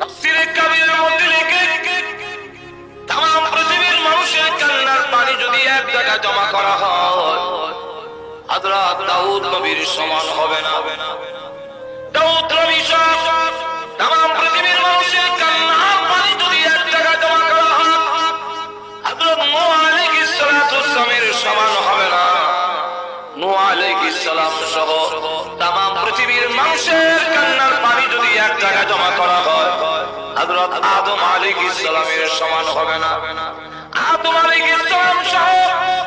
তাফসীরে কাবীরের মধ্যে লিখে तमाम পৃথিবীর মানুষের কান্নার পানি যদি এক জায়গায় জমা করা হয় হযরত দাউদ নবীর সমান হবে না। দাউদ নবী সহ तमाम পৃথিবীর মানুষের কান্নার পানি যদি এক জায়গায় জমা করা হয় হযরত নূহ আলাইহিস সালাতু ওয়াস সালামের সমান হবে না। নূহ আলাইহিস সালাম সহ तमाम পৃথিবীর মানুষের কান্নার পানি যদি এক জায়গায় জমা করা হয় হযরত আদম আলাইহিস সালামের সমান হবে না। আদম আলাইহিস সালাম সহ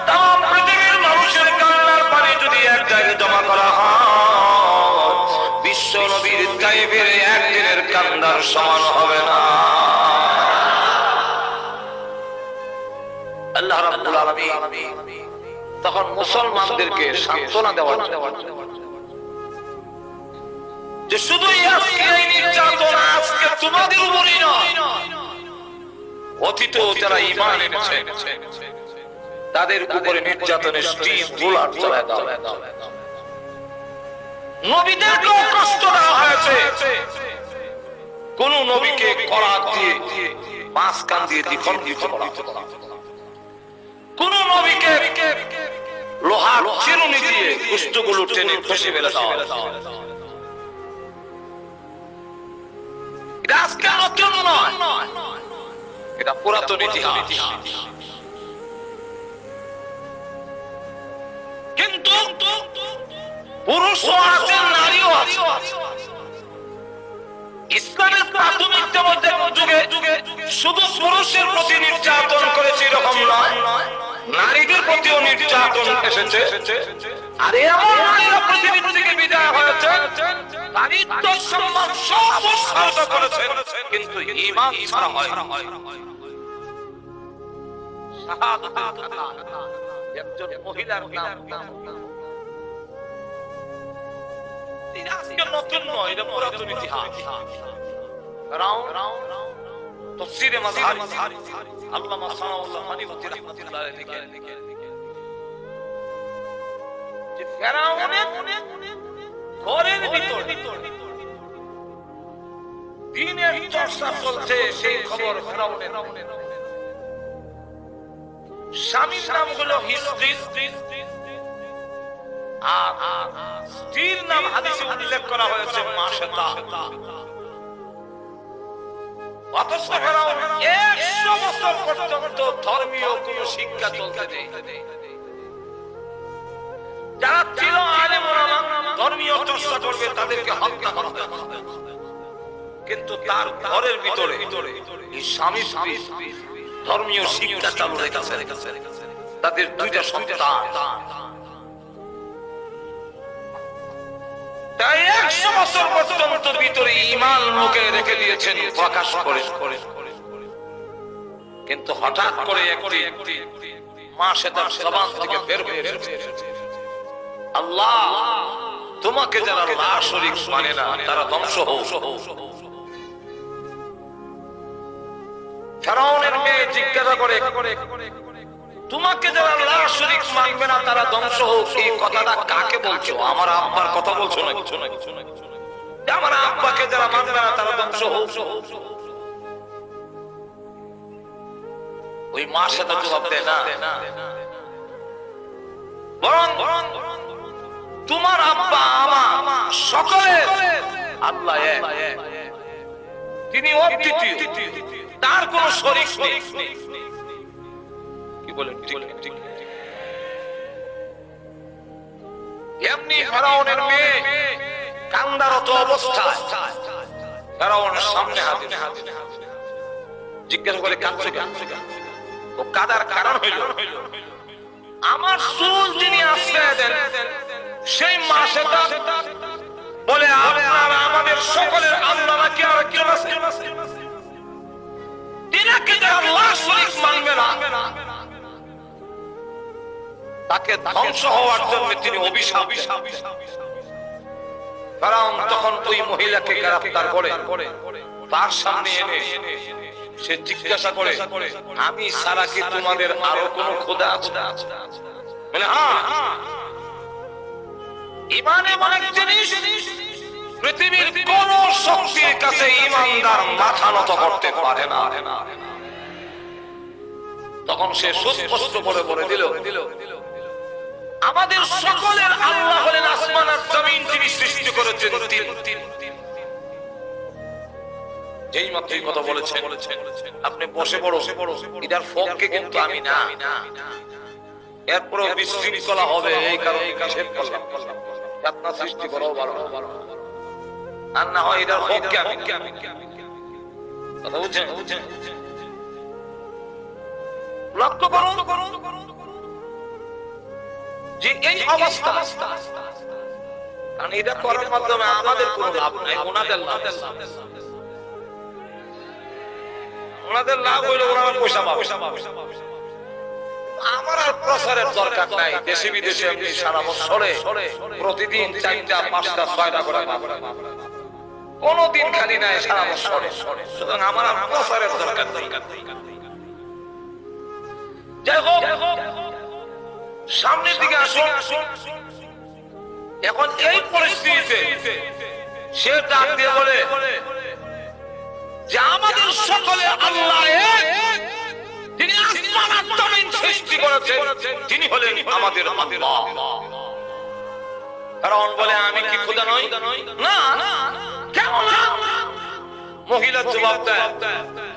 तमाम পৃথিবীর মানুষের কান্নার পানি যদি এক জায়গায় জমা করা হয় বিশ্ব নবীর তায়েফের একদিনের কান্নার সমান হবে না। আল্লাহ রাব্বুল আলামিন তখন মুসলমানদেরকে সান্ত্বনা দেওয়ার যে শুধু আজকে এই নির্যাতন আজকে তোমাদের উপরই নয়, অতীত যারা ঈমান এনেছে তাদের উপরে নির্যাতনের স্টিম বুলার চালায় দাও। নবীদেরকেও কষ্ট দেওয়া হয়েছে, কোন নবীকে করাত দিয়ে পাঁচ কান দিয়ে দ্বিখণ্ডিত করা, কোন নবীকে লোহার চিরুনি দিয়ে কুষ্ঠগুলো টেনে খসে ফেলে দেওয়া। এটা আজকে নতুন নয়, এটা পুরাতন ইতিহাস। কিন্তু পুরুষও আছে, নারীও আছে। ইসলামের প্রাথমিক যুগে শুধু পুরুষের প্রতি নির্যাতন করেছে এরকম নয়, নারীদের প্রতিও নির্যাতন এসেছে। আর এমন নারীরা পৃথিবীর থেকে বিদায় হয়েছে, নারীত্ব সম্মান সব উৎসাহিত করেছে, কিন্তু ঈমান ছাড়া হয় একজন মহিলার নাম আজকে নতুন নয়, এটা পুরাতন ইতিহাস। তাফসীরে মাযহারি আল্লামা সানাউল্লাহ মানিবতী রাহমাতুল্লাহ আলাইহি লিখেন যে ফেরাউনের ঘরের ভিতর দ্বীনের চর্চা চলছে, সেই খবর ফেরাউনের। স্বামীর নাম হলো হিজরিস, আর স্ত্রীর নাম হাদিসে উল্লেখ করা হয়েছে মাশাতা। অথচ ফেরাউন 100 বছর পর্যন্ত ধর্মীয় কোন শিক্ষা চলতে দেয়। যারা ছিল আলেম ওলামা, ধর্মীয় চর্চা করবে, তাদেরকে হত্যা করা হবে। কিন্তু তার ঘরের ভিতরে স্বামী স্ত্রী ধর্মীয় শিক্ষা চালু রেখেছে। তাদের দুইটা সন্তান, তাই 100 বছর পর্যন্ত ভিতরে ঈমান লুকে রেখে দিয়েছেন প্রকাশ করে। কিন্তু হঠাৎ করে একটি মাসে তার জবান থেকে বের হয়ে এসেছে, আল্লাহ তোমাকে যারা আল্লাহ শরীক মানে না তারা ধ্বংস হোক। ফেরাউনের মেয়ে জিজ্ঞাসা করে, তোমাকে যারা আল্লাহ শরীক মানবে না তারা ধ্বংস হোক, এই কথাটা কাকে বলছো? আমার আব্বার কথা বলছো না? আমার আব্বাকে যারা মানবে না তারা ধ্বংস হোক। ওই মার সাথে জবাব দেয় না, বরং তোমার আব্বা আমার সকলের আল্লাহ এক, তিনি অদ্বিতীয়, তার কোন শরীক নেই। কি বলেন? ঠিক। এমনি ফেরাউনের মেয়ে কান্দারত অবস্থায় ফেরাউনের সামনে হাজির। জিজ্ঞাসা করে, কাঁদছো কেন? ও কাদার কারণ হইল আমার চুল যিনি আশ্রয় দেন সেই মাসে বলে আপনারা আমাদের সকলের আল্লাহ নাকি আর কেউ আছে? তিনাকে যারা আল্লাহ শরীক মানবে না তাকে ধ্বংস হওয়ার জন্য তিনি অভিশাপ। ফেরাউন তখন ওই মহিলাকে গ্রেফতার করে তার সামনে এনে সে জিজ্ঞাসা করে, আমি ছাড়া কি তোমাদের আরো কোন খোদা আছে? বলে হ্যাঁ, ঈমান এমন এক জিনিস পৃথিবীর কোন শক্তির কাছে ঈমানদার মাথা নত করতে পারে না। তখন সে সুস্পষ্ট করে বলে দিল, আমাদের সকলের আল্লাহ হলেন আসমান আর জমিন, তিনি সৃষ্টি করেছেন তিন। যেই মাত্র এই কথা বলেছেন, আপনি বসে পড়ো, এটার ফককে কিন্তু আমি না। এরপরও বিশৃঙ্খলা হবে, এই কারণে নিষেধ করলাম, আপনার সৃষ্টি করো আর না হয় এটার ফককে আমি। কথা বুঝছেন? লক্ষ্য করুন যে এই অবস্থা, কারণ এটা করার মাধ্যমে আমাদের কোনো লাভ নাই, ওনাদের লাভ। ওনাদের লাভ হইলে ওরা পয়সা পাবে। আমার আর প্রচারের দরকার নাই। দেশে বিদেশে আমি সারা বছরে প্রতিদিন 4টা 5টা 6টা করে কোনদিন খালি নাই সারা বছরে। সুতরাং আমার আর প্রচারের দরকার নেই। যাই হোক, সামনের দিকে আসুন। এখন এই পরিস্থিতিতে সে ডাক দিয়ে বলে যে আমাদের সকলে আল্লাহ এক, তিনি আসমান আর জমিন সৃষ্টি করেছেন, তিনি হলেন আমাদের আল্লাহ। কারণ বলে আমি কি খোদা নই? না, কেমন না? মহিলা জবাব দেয়,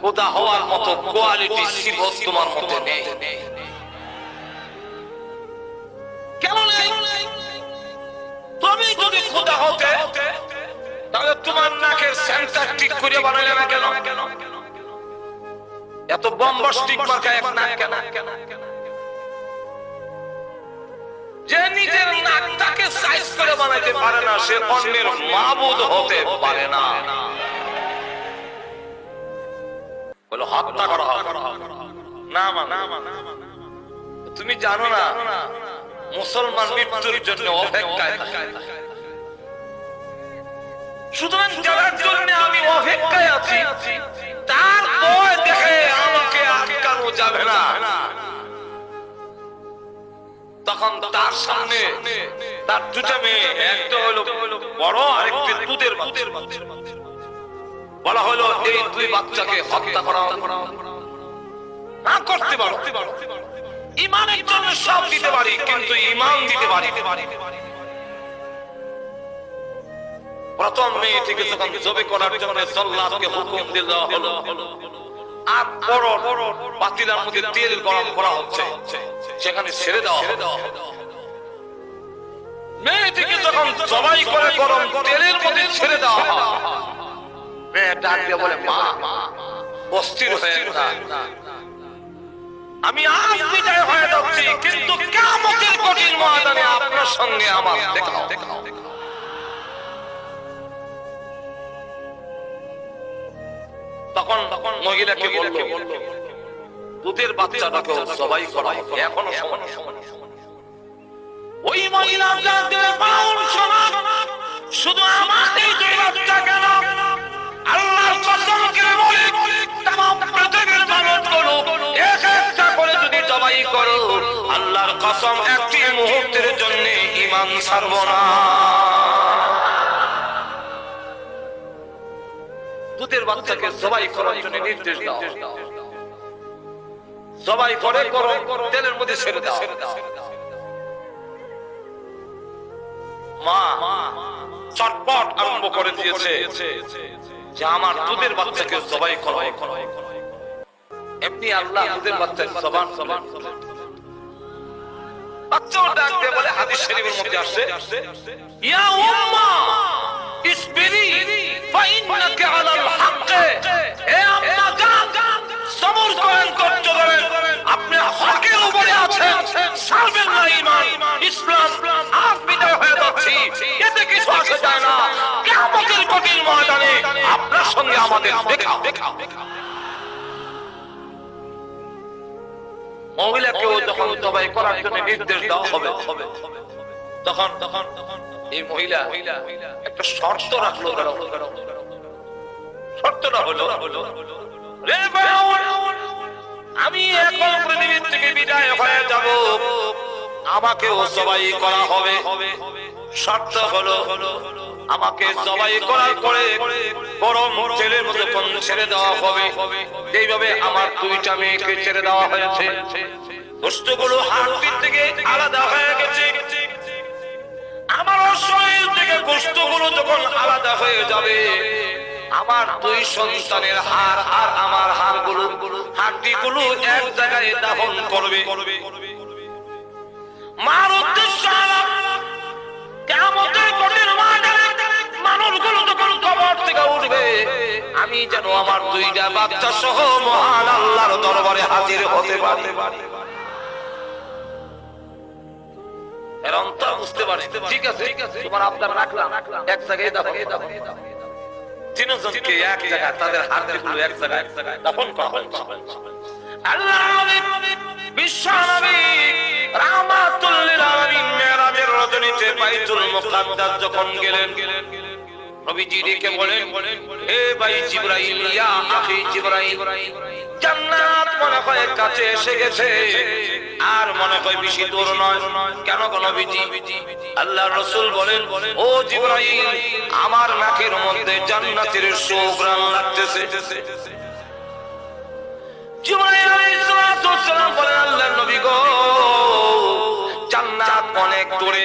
খোদা হওয়ার মতো কোয়ালিটি সিফত তোমার মধ্যে নেই। কেন নেই? তুমি যদি খোদা হতে তাহলে তোমার নাকের সেন্টার ঠিক করে বানাইলে না কেন? এত বম্বাস্টিক মার্কা এক নাক কেন? যে নিজের নাকটাকে সাইজ করে বানাইতে পারে না, সে অন্যের মাবুদ হতে পারে না। বলো হত্যা করা না। তুমি জানো না মুসলমান মৃত্যুর জন্য অপেক্ষায় থাকে। সুতরাং যার জন্য আমি অপেক্ষায় আছি, তার ভয় দেখে আমাকে আটকানো যাবে না। তখন তার সামনে তার দুটা মেয়ে, একটা হলো বড় আর একটা দুধের বাচ্চা। বলা হলো এই দুই বাচ্চাকে হত্যা করা না করতে পারো। ঈমানের জন্য সব দিতে পারি, কিন্তু ঈমান দিতে পারি। প্রথম মেয়েটিকে যখন জবে করার জন্য সাল্লাহকে হুকুম দেওয়া হলো, আর বড় পাতিলার মধ্যে তেল গরম করা হচ্ছে, সেখানে ছেড়ে দেওয়া হলো। মেয়েটিকে যখন জবাই করে গরম তেলের মধ্যে ছেড়ে দেওয়া হয়, মেয়ে ডাক দিয়ে বলে, মা অস্থির হয়ে না, আমি আজ বিদায় হয়ে যাচ্ছি, কিন্তু কিয়ামতের কঠিন ময়দানে আপনার সঙ্গে আমার দেখা। তখন মহিলাকে বলল, দুধের বাচ্চাটাকে সবাই করা এখনো সময়। ওই মহিলা শুধু আমাদের দুই বাচ্চা কেন, আল্লাহর কসম করে বলি तमाम পৃথিবীর মানুষগুলো এক একটা করে যদি জবাই করো, আল্লাহর কসম একটি মুহূর্তের জন্য ঈমান ছাড়ব না। দুধের বাচ্চাকে জবাই করার জন্য নির্দেশ দাও। জবাই করে গরম তেলের মধ্যে ছেড়ে দাও। মা চটপট আরম্ভ করে দিয়েছে যে আমার দুধের বাচ্চাকে জবাই করো। এমনি আল্লাহ দুধের বাচ্চার জবান বাচ্চাও ডাক দিয়ে বলে, হাদিস শরীফের মধ্যে আসছে, ইয়া উম্মা ইসবিরি ফাইন্নাকা আলাল হক। হে আম্মা জান, সবর করেন, ধৈর্য ধরেন, আপনি হকের উপরে আছেন, ছাড়বেন না ঈমান ইসলাম। আজ বিদায় হয়ে যাচ্ছি, এতে কিছু আসে যায় না। কিয়ামতের কঠিন ময়দানে আপনার সঙ্গে আমাদের দেখা। মহিলাকেও যখন জবাই করার জন্য নির্দেশ দেওয়া হবে, তখন এই মহিলা একটা শর্ত রাখলো। শর্তটা হলো, আমি এখন পৃথিবীর থেকে বিদায় হয়ে যাব, আমাকেও জবাই করা হবে। শর্ত হলো আমাকে জবাই করার পরে গরম তেলের মধ্যে কোন ছেড়ে দেওয়া হবে, এইভাবে আমার দুইটা মেয়েকে ছেড়ে দেওয়া হয়েছে। গোশতগুলো হাড় থেকে আলাদা হয়ে গেছে। আমার শরীর থেকে গোশতগুলো যখন আলাদা হয়ে যাবে, আমার দুই সন্তানের হাড় আর আমার হাড্ডিগুলো এক জায়গায় দাফন করবে। মার উদ্দেশ্য কিয়ামতের কঠিন ময়দানে মানুষগুলো যখন কবর থেকে উঠবে, আমি যেন আমার দুইটা বাচ্চা সহ মহান আল্লাহর দরবারে হাজির হতে পারি। এর অন্তর বুঝতে পারে, ঠিক আছে তোমার আপনার রাখলাম, এক জায়গায় দাফন, তিনজনকে এক জায়গায় তাদের হাড্ডিগুলো এক জায়গায় দাফন করা হবে। আল্লাহ নবী বিশ্ব নবী রাহমাতুল লিল আলামিন মেরাজের রজনীতে বাইতুল মুকাদ্দাস যখন গেলেন, নবীজি ডেকে বলেন, হে ভাই জিবরাইল, ইয়া আখি জিবরাইল, জান্নাত মনে হয় কাছে এসে গেছে, আর মনে হয় বেশি দূর নয়। কেন গো নবীজি? আল্লাহর রাসূল বলেন, ও জিবরাইল, আমার নাকের মধ্যে জান্নাতের সুঘ্রাণ লাগতেছে। জিবরাইল আলাইহিস সালাম বলেন, আল্লাহর নবী গো, জান্নাত অনেক দূরে,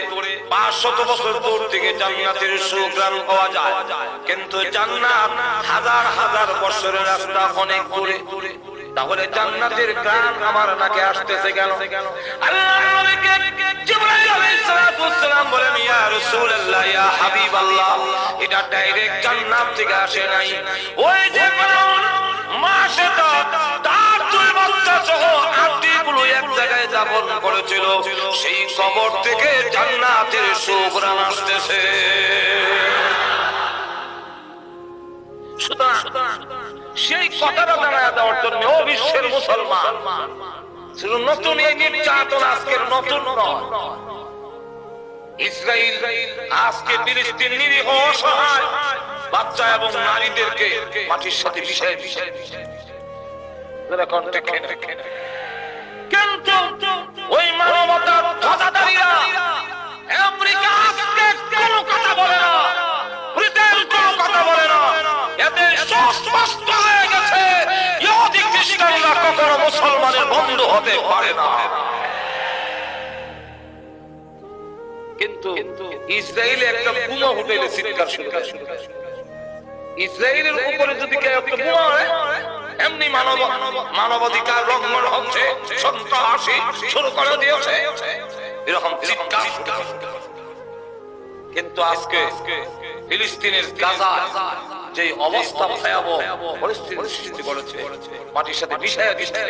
500 বছর দূর থেকে জান্নাতের সুঘ্রাণ পাওয়া যায়, কিন্তু জান্নাত হাজার হাজার বছরের রাস্তা, অনেক দূরে। তাহলে জান্নাতের ঘ্রাণ আমার নাকে আসতেছে কেন? আল্লাহর নবীকে জিবরাইল আলাইহিস সালাম বলেন, ইয়া রাসূলুল্লাহ, ইয়া হাবিবাল্লাহ, এটা ডাইরেক্ট জান্নাত থেকে আসে নাই। ওই যে ফেরাউন মাসেটা তার দুই বাচ্চা সহ হাড্ডিগুলো এক জায়গায় দাফন করেছিল, সেই কবর থেকে জান্নাতের সুঘ্রাণ আসতেছে। সুতরাং সেই কথাটা জানায়া দেওয়ার জন্য ও বিশ্বের মুসলমান, শুধু নতুন এই নির্যাতন আজকের নতুন নয়। ইসরাইল আজকে ফিলিস্তিন নিরীহ অসহায় বাচ্চা এবং নারীদেরকে মাটির সাথে মিশিয়ে কিন্তু ওই মানবতার ধ্বজাধারীরা আমেরিকা আজকে কোনো কথা বলে না, ব্রিটেন কোনো কথা বলে না। এদের স্পষ্ট হয়ে গেছে ইহুদি খ্রিস্টানরা কখনো মুসলমানের বন্ধু হতে পারে না। কিন্তু ইসরায়েলে একটা বোমা ফুটেলে চিৎকার শুরু করে। ইসরায়েলের উপরে যদি কেউ একটা বোমা হয়, এমনি মানবাধিকার লঙ্ঘন হচ্ছে, সন্ত্রাসী শুরু করে দিয়েছে, এরকম চিৎকার। কিন্তু আজকে ফিলিস্তিনের গাজা যে অবস্থা ভয়াবহ পরিস্থিতি সৃষ্টি করেছে, মাটির সাথে মিশিয়ে দিচ্ছে,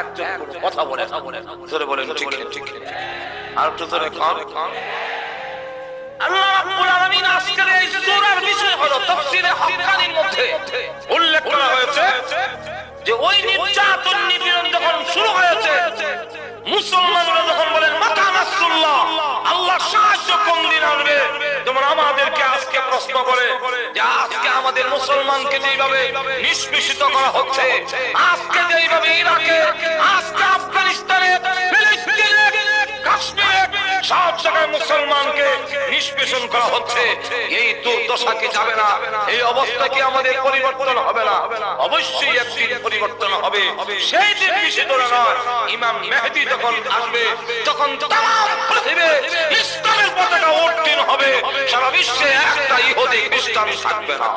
একজন কথা বলে জোরে বলেন ঠিক ঠিক, আর একটু জোরে খান। আল্লাহ রাব্বুল আলামিন আজকের এই সূরার বিষয় হলো তাফসীরে হাক্কানির মধ্যে উল্লেখ করা হয়েছে যে ওই নির্যাতন নিপীড়ন যখন শুরু হয়েছে, মুসলমানরা যখন বলেন মাতা নাসরুল্লাহ, আল্লাহ সাহায্য কোন দিন আসবে, যেমন আমাদেরকে আজকে প্রশ্ন করে যে আজকে আমাদের মুসলমানকে যেভাবে নিষ্পেষিত করা হচ্ছে, আজকে যেভাবে ইরাকে, আজকে আফগানিস্তানে, ফিলিস্তিনে, কাশ্মীরে সব জায়গায় মুসলমানকে নিষ্পেষণ করা হচ্ছে, এই দুর্দশা কি যাবে না? এই অবস্থা কি আমাদের পরিবর্তন হবে না? অবশ্যই একদিন পরিবর্তন হবে। সেই দিন বেশি দূরে নয়, ইমাম মেহেদী যখন আসবে, তখন তাম পৃথিবী ইসলামের পতাকা উত্তীর্ণ হবে, সারা বিশ্বে একটা ইহুদি খ্রিস্টান থাকবে না।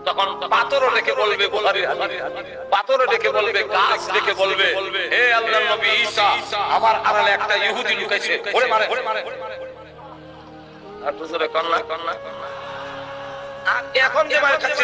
তখন পাথর রেখে বলবে, বুখারীর হাদিস, পাথর রেখে বলবে, গাছ রেখে বলবে, হে আল্লাহর নবী ঈসা, আমার আড়ালে একটা ইহুদি লুকাইছে, ওরে মারে। আর দুজনে কন্যা, আর এখন যে মার খাচ্ছে